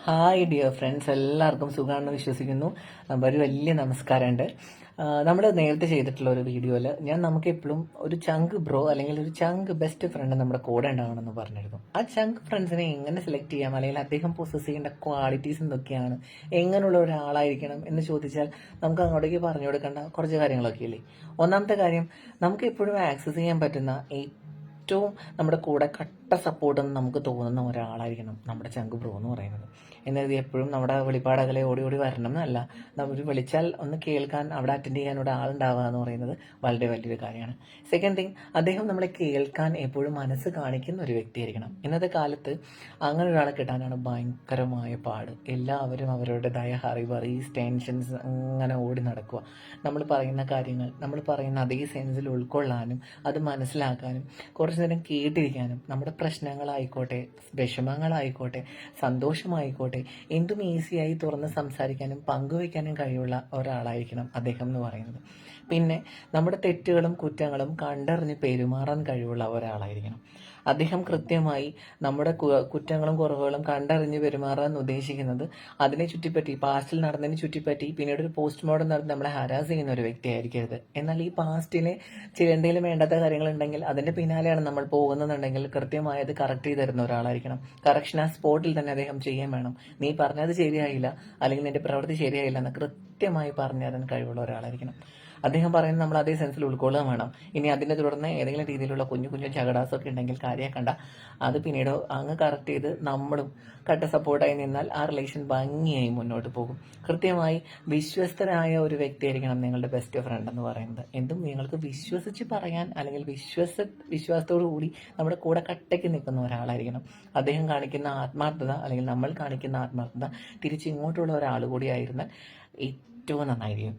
Hi dear friends, എല്ലാവർക്കും സുഖമാണെന്ന് വിശ്വസിക്കുന്നു. ഒരു വലിയ നമസ്കാരമുണ്ട്. നമ്മൾ നേരത്തെ ചെയ്തിട്ടുള്ള ഒരു വീഡിയോയിൽ നമുക്ക് എപ്പോഴും ഒരു ചങ്ക് ബ്രോ അല്ലെങ്കിൽ ഒരു ചങ്ക് ബെസ്റ്റ് ഫ്രണ്ട് നമ്മുടെ കൂടെ ഉണ്ടാവണമെന്ന് പറഞ്ഞിരുന്നു. ആ ചങ്ക് ഫ്രണ്ട്സിനെ എങ്ങനെ സെലക്ട് ചെയ്യാം, അല്ലെങ്കിൽ അദ്ദേഹം പൊസസ് ചെയ്യേണ്ട ക്വാളിറ്റീസ് എന്തൊക്കെയാണ്, എങ്ങനെയുള്ള ഒരാളായിരിക്കണം എന്ന് ചോദിച്ചാൽ നമുക്ക് അങ്ങോട്ടേക്ക് പറഞ്ഞു കൊടുക്കേണ്ട കുറച്ച് കാര്യങ്ങളൊക്കെ ഇല്ലേ. ഒന്നാമത്തെ കാര്യം, നമുക്ക് എപ്പോഴും ആക്സസ് ചെയ്യാൻ പറ്റുന്ന ഏറ്റവും നമ്മുടെ കൂടെ കട്ട സപ്പോർട്ട് എന്ന് നമുക്ക് തോന്നുന്ന ഒരാളായിരിക്കണം നമ്മുടെ ചങ്ക് ബ്രോ എന്ന് പറയുന്നത്. എന്നത് എപ്പോഴും നമ്മുടെ വെളിപ്പാടകലെ ഓടി ഓടി വരണം എന്നല്ല, നമ്മൾ വിളിച്ചാൽ ഒന്ന് കേൾക്കാൻ അവിടെ അറ്റൻഡ് ചെയ്യാൻ ഇവിടെ ആളുണ്ടാവുക എന്ന് പറയുന്നത് വളരെ വലിയൊരു കാര്യമാണ്. സെക്കൻഡ് തിങ്, അദ്ദേഹം നമ്മളെ കേൾക്കാൻ എപ്പോഴും മനസ്സ് കാണിക്കുന്ന ഒരു വ്യക്തിയായിരിക്കണം. ഇന്നത്തെ കാലത്ത് അങ്ങനെ ഒരാളെ കിട്ടാനാണ് ഭയങ്കരമായ പാട്. എല്ലാവരും അവരുടേതായ ഹറിബറീസ് ടെൻഷൻസ് അങ്ങനെ ഓടി നടക്കുക. നമ്മൾ പറയുന്ന കാര്യങ്ങൾ നമ്മൾ പറയുന്ന അതേ സെൻസിൽ ഉൾക്കൊള്ളാനും അത് മനസ്സിലാക്കാനും കുറച്ചു നേരം കേട്ടിരിക്കാനും നമ്മുടെ പ്രശ്നങ്ങളായിക്കോട്ടെ, വിഷമങ്ങളായിക്കോട്ടെ, സന്തോഷമായിക്കോട്ടെ, എന്തും ഈസിയായി തുറന്ന് സംസാരിക്കാനും പങ്കുവയ്ക്കാനും കഴിവുള്ള ഒരാളായിരിക്കണം അദ്ദേഹം എന്ന് പറയുന്നത്. പിന്നെ നമ്മുടെ തെറ്റുകളും കുറ്റങ്ങളും കണ്ടറിഞ്ഞ് പെരുമാറാൻ കഴിവുള്ള ഒരാളായിരിക്കണം അദ്ദേഹം. കൃത്യമായി നമ്മുടെ കുറ്റങ്ങളും കുറവുകളും കണ്ടറിഞ്ഞ് പെരുമാറാൻ ഉദ്ദേശിക്കുന്നത് അതിനെ ചുറ്റിപ്പറ്റി, പാസ്റ്റിൽ നടന്നതിനെ ചുറ്റിപ്പറ്റി പിന്നീട് ഒരു പോസ്റ്റ്മോർട്ടം നടന്ന് നമ്മളെ ഹരാസ് ചെയ്യുന്ന ഒരു വ്യക്തിയായിരിക്കരുത്. എന്നാൽ ഈ പാസ്റ്റിലെ ചില എന്തെങ്കിലും വേണ്ടാത്ത കാര്യങ്ങളുണ്ടെങ്കിൽ അതിന്റെ പിന്നാലെയാണ് നമ്മൾ പോകുന്നതെന്നുണ്ടെങ്കിൽ കൃത്യമായി അത് കറക്റ്റ് ചെയ്ത് തരുന്ന ഒരാളായിരിക്കണം. കറക്ഷൻ ആ സ്പോട്ടിൽ തന്നെ അദ്ദേഹം ചെയ്യാൻ വേണം. നീ പറഞ്ഞത് ശരിയായില്ല, അല്ലെങ്കിൽ നിന്റെ പ്രവൃത്തി ശരിയായില്ല എന്ന് കൃത്യമായി പറഞ്ഞു തരാൻ കഴിവുള്ള ഒരാളായിരിക്കണം അദ്ദേഹം. പറയുന്നത് നമ്മൾ അതേ സെൻസിൽ ഉൾക്കൊള്ളുക വേണം. ഇനി അതിനെ തുടർന്ന് ഏതെങ്കിലും രീതിയിലുള്ള കുഞ്ഞു കുഞ്ഞു ചകടാസൊക്കെ ഉണ്ടെങ്കിൽ കാര്യമാക്കണ്ട, അത് പിന്നീട് അങ്ങ് കറക്റ്റ് ചെയ്ത് നമ്മളും കട്ട സപ്പോർട്ടായി നിന്നാൽ ആ റിലേഷൻ ഭംഗിയായി മുന്നോട്ട് പോകും. കൃത്യമായി വിശ്വസ്തനായ ഒരു വ്യക്തിയായിരിക്കണം നിങ്ങളുടെ ബെസ്റ്റ് ഫ്രണ്ട് എന്ന് പറയുന്നത്. എന്തും നിങ്ങൾക്ക് വിശ്വസിച്ച് പറയാൻ, അല്ലെങ്കിൽ വിശ്വാസത്തോടു കൂടി നമ്മുടെ കൂടെ കട്ടയ്ക്ക് നിൽക്കുന്ന ഒരാളായിരിക്കണം. അദ്ദേഹം കാണിക്കുന്ന ആത്മാർത്ഥത, അല്ലെങ്കിൽ നമ്മൾ കാണിക്കുന്ന ആത്മാർത്ഥത തിരിച്ചിങ്ങോട്ടുള്ള ഒരാൾ കൂടിയായിരുന്നാൽ ഏറ്റവും നന്നായിരിക്കും.